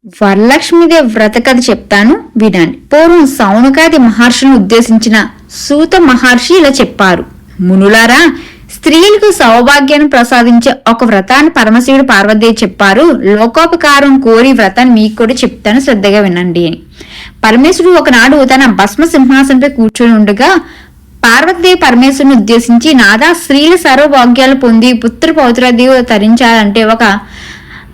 వరలక్ష్మీదేవి వ్రత కథ చెప్తాను వినండి. పూర్వం సౌనకాది మహర్షులను ఉద్దేశించిన సూత మహర్షి ఇలా చెప్పారు. మునులారా, స్త్రీలకు సౌభాగ్యాన్ని ప్రసాదించే ఒక వ్రతాన్ని పరమశివుడు పార్వతీదేవి చెప్పారు. లోకోపకారం కోరి వ్రతాన్ని మీకు కూడా చెప్తాను, శ్రద్ధగా వినండి అని. పరమేశ్వరుడు ఒకనాడు తన భస్మ సింహాసనంపై కూర్చొని ఉండగా పార్వతీదేవి పరమేశ్వరుని ఉద్దేశించి, నాదా, స్త్రీలు సర్వభాగ్యాలు పొంది పుత్ర పౌత్రాదేవి తరించాలంటే ఒక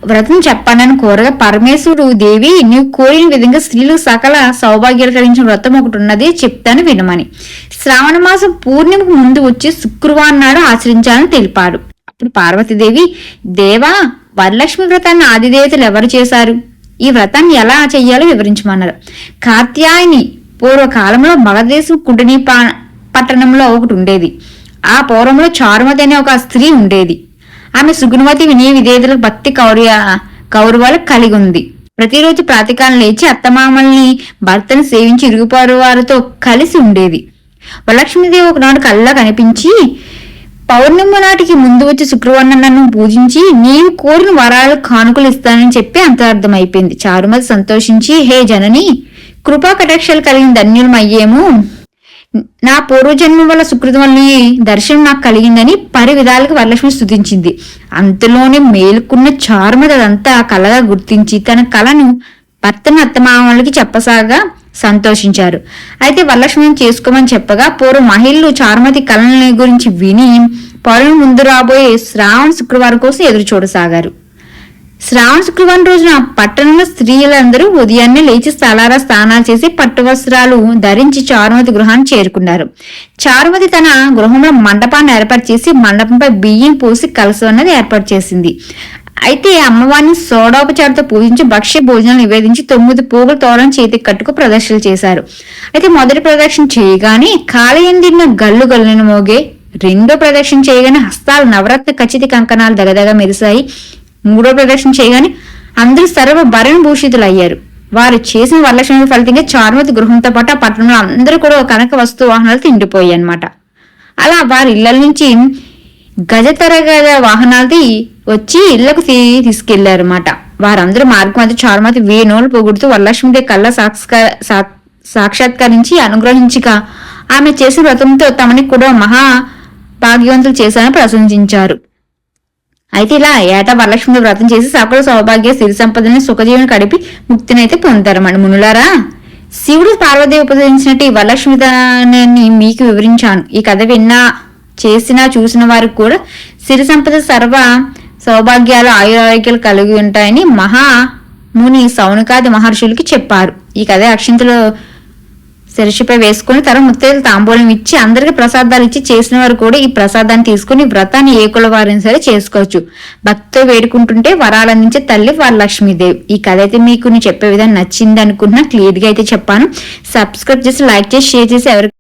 వ్రతం చెప్పానని కోరగా పరమేశ్వరుడు, దేవి, నీవు కోరిన విధంగా స్త్రీలు సకల సౌభాగ్యాలు కలిగించిన వ్రతం ఒకటి ఉన్నది, చెప్తాను వినమని. శ్రావణ మాసం పూర్ణిమకు ముందు వచ్చి శుక్రవారం నాడు ఆచరించాలని తెలిపాడు. అప్పుడు పార్వతీదేవి, దేవా, వరలక్ష్మి వ్రతాన్ని ఆదిదేవతలు ఎవరు చేశారు? ఈ వ్రతాన్ని ఎలా చెయ్యాలో వివరించమన్నారు. కాత్యాయని పూర్వకాలంలో మగధదేశం కుండని పట్టణంలో ఒకటి ఉండేది. ఆ పూర్వంలో చారుమతి అనే ఒక స్త్రీ ఉండేది. ఆమె సుగుణవతి, వినయ విధేయులకు భక్తి కౌరవాలు కలిగి ఉంది. ప్రతిరోజు ప్రాతకాలం లేచి అత్తమామల్ని భర్తను సేవించి ఇరుగుపారు వారితో కలిసి ఉండేది. వరలక్ష్మీదేవి ఒకనాడు కల్లా కనిపించి, పౌర్ణమి నాటికి ముందు వచ్చి శుక్రవారం నన్ను పూజించి నీవు కోరిన వరాలు కానుకలు ఇస్తానని చెప్పి అంతరార్థమైపోయింది. చారుమతి సంతోషించి, హే జనని, కృపా కటాక్షాలు కలిగిన ధన్యులమయ్యేము. నా పూర్వజన్మ వల్ల సుకృతం వల్ల దర్శనం నాకు కలిగిందని పరి విధాలుగా వరలక్ష్మి స్తుతించింది. అంతలోనే మేలుకున్న చారుమతి అదంతా కలగా గుర్తించి తన కళను భర్తను అత్తమామలకి చెప్పసాగా సంతోషించారు. అయితే వరలక్ష్మిని చేసుకోమని చెప్పగా పూర్వ మహిళలు చారుమతి కళని గురించి విని పౌర్ణమి ముందు రాబోయే శ్రావణ శుక్రవారం కోసం ఎదురు చూడసాగారు. శ్రావణ శుక్రవారం రోజున పట్టణంలో స్త్రీలందరూ ఉదయాన్నే లేచి స్థలారా స్నానాలు చేసి పట్టు వస్త్రాలు ధరించి చారుమతి గృహాన్ని చేరుకున్నారు. చారుమతి తన గృహంలో మండపాన్ని ఏర్పాటు చేసి మండపంపై బియ్యం పోసి కలసం అన్నది ఏర్పాటు చేసింది. అయితే అమ్మవారిని సోడోపచారంతో పూజించి భక్ష్య భోజనాలు నివేదించి 9 పోగుల తోరణం చేతికి కట్టుకు ప్రదక్షిణలు చేశారు. అయితే మొదటి ప్రదక్షిణ చేయగానే కాళయందిన్న గల్లు గల్లుని మోగే, రెండో ప్రదక్షిణ చేయగానే హస్తాలు నవరత్న ఖచ్చిత కంకణాలు దగదగ మెరిశాయి. మూడో ప్రదక్షిణ చేయగానే అందరూ సర్వ భరణ భూషితులు అయ్యారు. వారు చేసిన వరలక్ష్మి ఫలితంగా చారుమతి గృహంతో పాటు ఆ పట్టణంలో అందరూ కూడా కనక వస్తు వాహనాలు తిండిపోయాయి అన్నమాట. అలా వారి ఇళ్ల నుంచి గజతరగజ వాహనాలతో వచ్చి ఇళ్లకు తీసుకెళ్లారు అన్నమాట. వారందరూ మార్గం మధ్య చారుమతి వేణువులు పొగుడుతూ వరలక్ష్మిదేవి కళ్ళ సాక్షాత్కరించి అనుగ్రహించగా ఆమె చేసిన వ్రతంతో తమని కూడా మహా భాగ్యవంతులు చేశారని ప్రశంసించారు. అయితే ఇలా ఏటా వరలక్ష్మి వ్రతం చేసి సకల సౌభాగ్య సిరి సంపదని సుఖజీవనం గడిపి ముక్తినైతే పొందుతారన్నమాట. మునులారా, శివుడు పార్వదేవి ఉపదేశించినట్టు ఈ వరలక్ష్మి విధానాన్ని మీకు వివరించాను. ఈ కథ విన్నా, చేసినా, చూసిన వారికి కూడా సిరి సంపద సర్వ సౌభాగ్యాలు ఆయురారోగ్యాలు కలిగి ఉంటాయని మహాముని సౌనకాది మహర్షులకి చెప్పారు. ఈ కథ అక్షింతలు శిరషిపై వేసుకుని తరం ముత్తైదులు తాంబూలం ఇచ్చి అందరికి ప్రసాదాలు ఇచ్చి చేసిన వారు కూడా ఈ ప్రసాదాన్ని తీసుకుని వ్రతాన్ని ఏ కుల వారైనా సరే చేసుకోవచ్చు. భక్తితో వేడుకుంటుంటే వరాలందించే తల్లి వరలక్ష్మీదేవి. ఈ కథ అయితే మీకు నేను చెప్పే విధానం నచ్చింది అనుకుంటున్నా. క్లియర్ గా అయితే చెప్పాను. సబ్స్క్రైబ్ చేసి, లైక్ చేసి, షేర్ చేసి ఎవరికి